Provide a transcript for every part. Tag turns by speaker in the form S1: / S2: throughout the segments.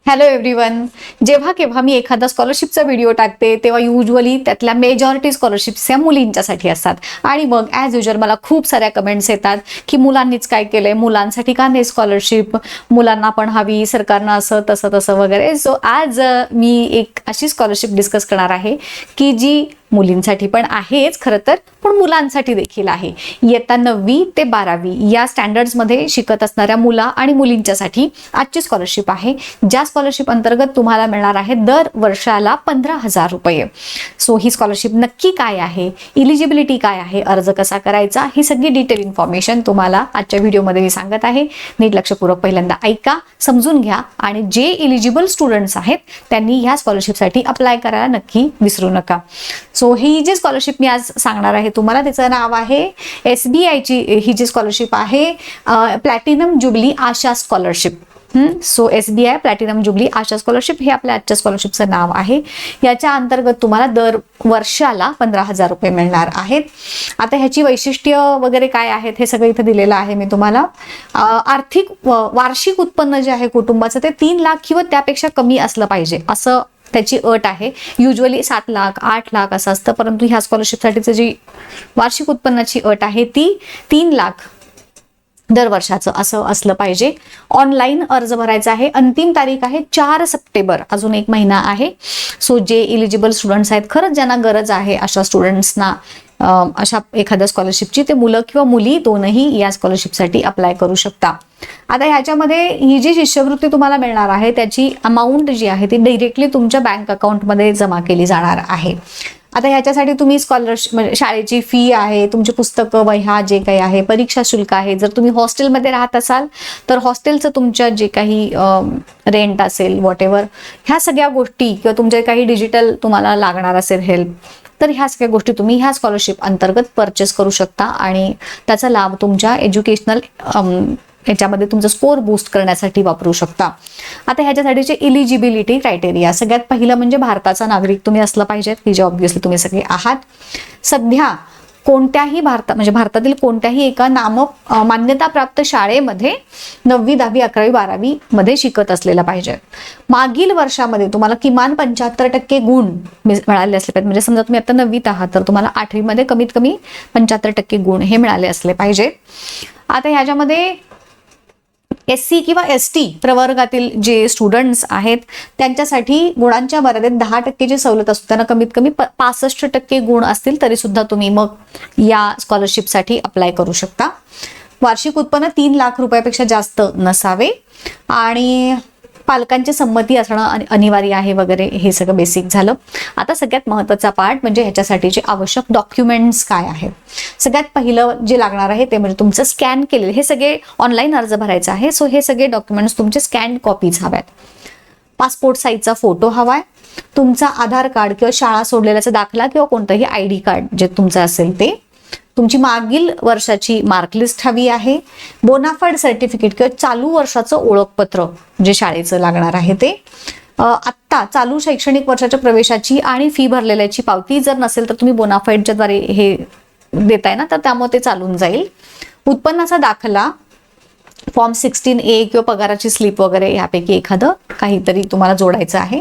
S1: Hello everyone. जेव्हा केव्हा मी एखादा स्कॉलरशिपचा व्हिडिओ टाकते तेव्हा युजली त्यातल्या मेजॉरिटी स्कॉलरशिप्स या मुलींच्यासाठी असतात आणि मग ॲज युजल मला खूप साऱ्या कमेंट्स येतात की मुलांनीच काय केलंय, मुलांसाठी का नाही स्कॉलरशिप, मुलांना पण हवी, सरकारनं असं तसं तसं वगैरे. सो आज मी एक अशी स्कॉलरशिप डिस्कस करणार आहे की जी मुलींसाठी पण आहेच खरं तर, पण मुलांसाठी देखील आहे. इयत्ता 9वी ते 12वी या स्टँडर्ड्समध्ये शिकत असणाऱ्या मुला आणि मुलींच्यासाठी आजची स्कॉलरशिप आहे. ज्या स्कॉलरशिप अंतर्गत तुम्हाला मिळणार आहे दर वर्षाला 15,000 रुपये. सो ही स्कॉलरशिप नक्की काय आहे, इलिजिबिलिटी काय आहे, अर्ज कसा करायचा, ही सगळी डिटेल इन्फॉर्मेशन तुम्हाला आजच्या व्हिडिओमध्ये मी सांगत आहे. नीट लक्षपूर्वक पहिल्यांदा ऐका, समजून घ्या आणि जे इलिजिबल स्टुडंट्स आहेत त्यांनी ह्या स्कॉलरशिपसाठी अप्लाय करायला नक्की विसरू नका. सो ही जी स्कॉलरशिप मी आज सांगणार आहे तुम्हाला, त्याचं नाव आहे SBIची ही जी स्कॉलरशिप आहे platinum jubilee Asha scholarship. So SBI platinum jubilee Asha scholarship हे आपल्या आजच्या स्कॉलरशिपचं नाव आहे. याच्या अंतर्गत तुम्हाला दर वर्षाला 15,000 रुपये मिळणार आहेत. आता ह्याची वैशिष्ट्य वगैरे काय आहेत हे सगळं इथं दिलेलं आहे मी तुम्हाला. आर्थिक वार्षिक उत्पन्न जे आहे कुटुंबाचं ते 3 लाख किंवा त्यापेक्षा कमी असलं पाहिजे असं त्याची अट आहे. युजली 7 लाख 8 लाख असं असतं, परंतु ह्या स्कॉलरशिपसाठीचं जी वार्षिक उत्पन्नाची अट आहे ती 3 लाख दर वर्षाचं असं असलं पाहिजे. ऑनलाईन अर्ज भरायचा आहे. अंतिम तारीख आहे 4 सप्टेंबर, अजून 1 महिना आहे. सो जे इलिजिबल स्टुडंट्स आहेत, खरंच ज्यांना गरज आहे अशा स्टुडंट्सना अशा एखाद्या स्कॉलरशिपची, ते मुलं किंवा मुली दोनही या स्कॉलरशिपसाठी अप्लाय करू शकता. आता ह्याच्यामध्ये ही जी शिष्यवृत्ती तुम्हाला मिळणार आहे त्याची अमाऊंट जी आहे ती डायरेक्टली तुमच्या बँक अकाउंटमध्ये जमा केली जाणार आहे. आता ह्याच्यासाठी तुम्ही स्कॉलरशिप म्हणजे शाळेची फी आहे, तुमची पुस्तकं वह्या जे काही आहे, परीक्षा शुल्क आहे. जर तुम्ही हॉस्टेलमध्ये राहत असाल तर हॉस्टेलचं तुमच्या जे काही रेंट असेल वॉटेवर, ह्या सगळ्या गोष्टी किंवा तुमचे काही डिजिटल तुम्हाला लागणार असेल हेल्प, तर ह्या सगळ्या गोष्टी तुम्ही ह्या स्कॉलरशिप अंतर्गत परचेस करू शकता आणि त्याचा लाभ तुमच्या एज्युकेशनल याच्यामध्ये तुमचं स्कोर बूस्ट करण्यासाठी वापरू शकता. आता ह्याच्यासाठीचे इलिजिबिलिटी क्रायटेरिया, सगळ्यात पहिलं म्हणजे भारताचा नागरिक तुम्ही असलं पाहिजेत, की जे ऑब्व्हियसली तुम्ही सगळे आहात. सध्या कोणत्याही भारतातील कोणत्याही एका मान्यताप्राप्त शाळेमध्ये 9वी 10वी 11वी 12वी मध्ये शिकत असलेला पाहिजे. मागील वर्षामध्ये तुम्हाला किमान 75% गुण मिळाले असले पाहिजे. म्हणजे समजा तुम्ही आता 9वीत आहात तर तुम्हाला 8वी मध्ये कमीत कमी 75% गुण हे मिळाले असले पाहिजे. आता ह्याच्यामध्ये SC किंवा ST प्रवर्गातील जे स्टुडंट्स आहेत त्यांच्यासाठी गुणांच्या मर्यादेत 10%ची सवलत असते. त्यांना कमीत कमी 65% गुण असतील तरी सुद्धा तुम्ही मग या स्कॉलरशिपसाठी अप्लाय करू शकता. वार्षिक उत्पन्न 3 लाख रुपयापेक्षा जास्त नसावे आणि पालकांची संमती असणं अनिवार्य आहे वगैरे, हे सगळं बेसिक झालं. आता सगळ्यात महत्त्वाचा पार्ट म्हणजे ह्याच्यासाठीचे आवश्यक डॉक्युमेंट्स काय आहेत. सगळ्यात पहिलं जे लागणार आहे ते म्हणजे तुमचं स्कॅन केलेले, हे सगळे ऑनलाईन अर्ज भरायचा आहे. सो हे सगळे डॉक्युमेंट्स तुमचे स्कॅन कॉपीज हव्यात. पासपोर्ट साईजचा फोटो हवाय, तुमचा आधार कार्ड किंवा शाळा सोडलेल्याचा दाखला किंवा कोणतंही ID कार्ड जे तुमचं असेल ते, तुमची मागील वर्षाची मार्कलिस्ट हवी आहे, बोनाफाईड सर्टिफिकेट किंवा चालू वर्षाचं ओळखपत्र जे शाळेचं लागणार आहे ते, आत्ता चालू शैक्षणिक वर्षाच्या प्रवेशाची आणि फी भरलेल्याची पावती जर नसेल तर तुम्ही बोनाफाईडच्या द्वारे हे देताय ना, तर त्यामुळे ते चालून जाईल. उत्पन्नाचा दाखला, फॉर्म 16A किंवा पगाराची स्लिप वगैरे यापैकी एखादं काहीतरी तुम्हाला जोडायचं आहे.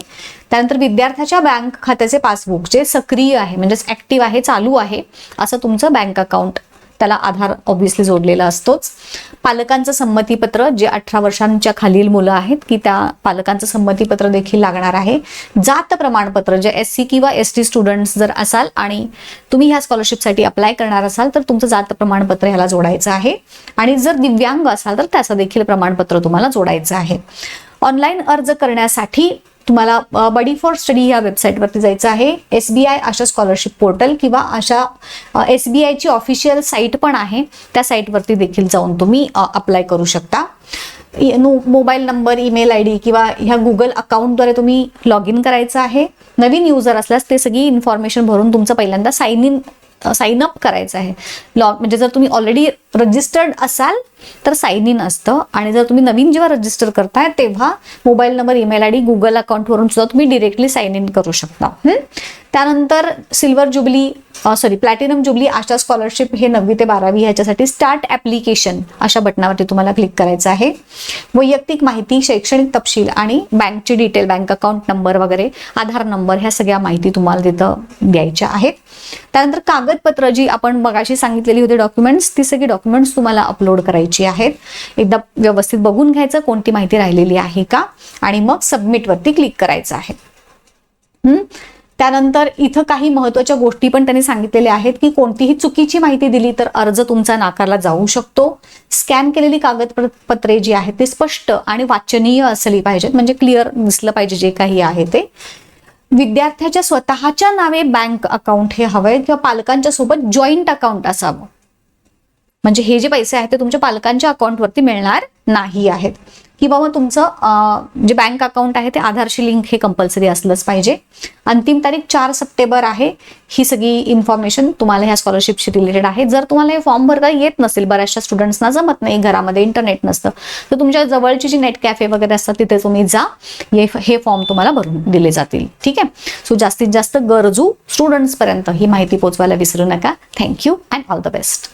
S1: त्यानंतर विद्यार्थ्याच्या बँक खात्याचे पासबुक जे सक्रिय आहे म्हणजेच ऍक्टिव्ह आहे, चालू आहे असं तुमचं बँक अकाउंट, त्याला आधार ऑब्व्हियसली जोडलेला असतोच. पालकांचं संमतीपत्र, जे 18 वर्षांच्या खालील मुलं आहेत की त्या पालकांचं संमतीपत्र देखील लागणार आहे. जात प्रमाणपत्र, जे SC किंवा ST स्टुडंट्स जर असाल आणि तुम्ही ह्या स्कॉलरशिपसाठी अप्लाय करणार असाल तर तुमचं जात प्रमाणपत्र ह्याला जोडायचं आहे आणि जर दिव्यांग असाल तर त्याचं देखील प्रमाणपत्र तुम्हाला जोडायचं आहे. ऑनलाईन अर्ज करण्यासाठी तुम्हाला बडी फॉर स्टडी या वेबसाईटवरती जायचं आहे. SBI आशा स्कॉलरशिप पोर्टल किंवा अशा SBIची ऑफिशियल साईट पण आहे, त्या साईटवरती देखील जाऊन तुम्ही अप्लाय करू शकता. मोबाईल नंबर, ईमेल ID किंवा ह्या गुगल अकाउंटद्वारे तुम्ही लॉग इन करायचं आहे. नवीन युजर असल्यास ते सगळी इन्फॉर्मेशन भरून तुमचं पहिल्यांदा साइन अप करायचं आहे. म्हणजे जर तुम्ही ऑलरेडी रजिस्टर्ड असाल तर साइन इन असतं आणि जर तुम्ही नवीन जेव्हा रजिस्टर करताय तेव्हा mobile number, email ID, Google अकाउंटवरून सुद्धा तुम्ही डिरेक्टली साइन इन करू शकता. त्यानंतर silver jubilee platinum jubilee Asha scholarship हे 9वी ते 12वी ह्याच्यासाठी स्टार्ट ऍप्लिकेशन अशा बटनावरती तुम्हाला क्लिक करायचं आहे. वैयक्तिक माहिती, शैक्षणिक तपशील आणि बँकची डिटेल, बँक अकाउंट नंबर वगैरे, आधार नंबर, ह्या सगळ्या माहिती तुम्हाला तिथं द्यायच्या आहेत. त्यानंतर कागदपत्र जी आपण मगाशी सांगितलेली होती डॉक्युमेंट्स, ती सगळी डॉक्युमेंट्स तुम्हाला अपलोड करायची आहेत. एकदा व्यवस्थित बघून घ्यायचं कोणती माहिती राहिलेली आहे का आणि मग सबमिट वरती क्लिक करायचं आहे. त्यानंतर इथं काही महत्त्वाच्या गोष्टी पण त्यांनी सांगितलेल्या आहेत की कोणतीही चुकीची माहिती दिली तर अर्ज तुमचा नाकारला जाऊ शकतो. स्कॅन केलेली कागदपत्रे जी आहेत ते स्पष्ट आणि वाचनीय असली पाहिजेत, म्हणजे क्लिअर दिसलं पाहिजे जे काही आहे ते. विद्यार्थ्याच्या स्वतःच्या नावे बँक अकाउंट हे हवंय किंवा पालकांच्या सोबत जॉईंट अकाउंट असावं, म्हणजे हे जे पैसे आहेत ते तुमच्या पालकांच्या अकाउंटवरती मिळणार नाही आहेत. किंवा मग तुमचं जे बँक अकाउंट आहे ते आधारशी लिंक हे कंपल्सरी असलंच पाहिजे. अंतिम तारीख 4 सप्टेंबर आहे. ही सगळी इन्फॉर्मेशन तुम्हाला ह्या स्कॉलरशिपशी रिलेटेड आहे. जर तुम्हाला हे फॉर्म भरता येत नसेल, बऱ्याचशा स्टुडंट्सना जमत नाही, घरामध्ये इंटरनेट नसतं, तर तुमच्या जवळची जी नेट कॅफे वगैरे असतात तिथे तुम्ही जा, हे फॉर्म तुम्हाला भरून दिले जातील. ठीक आहे. सो जास्तीत जास्त गरजू स्टुडंट्सपर्यंत ही माहिती पोहोचवायला विसरू नका. Thank you and all the best.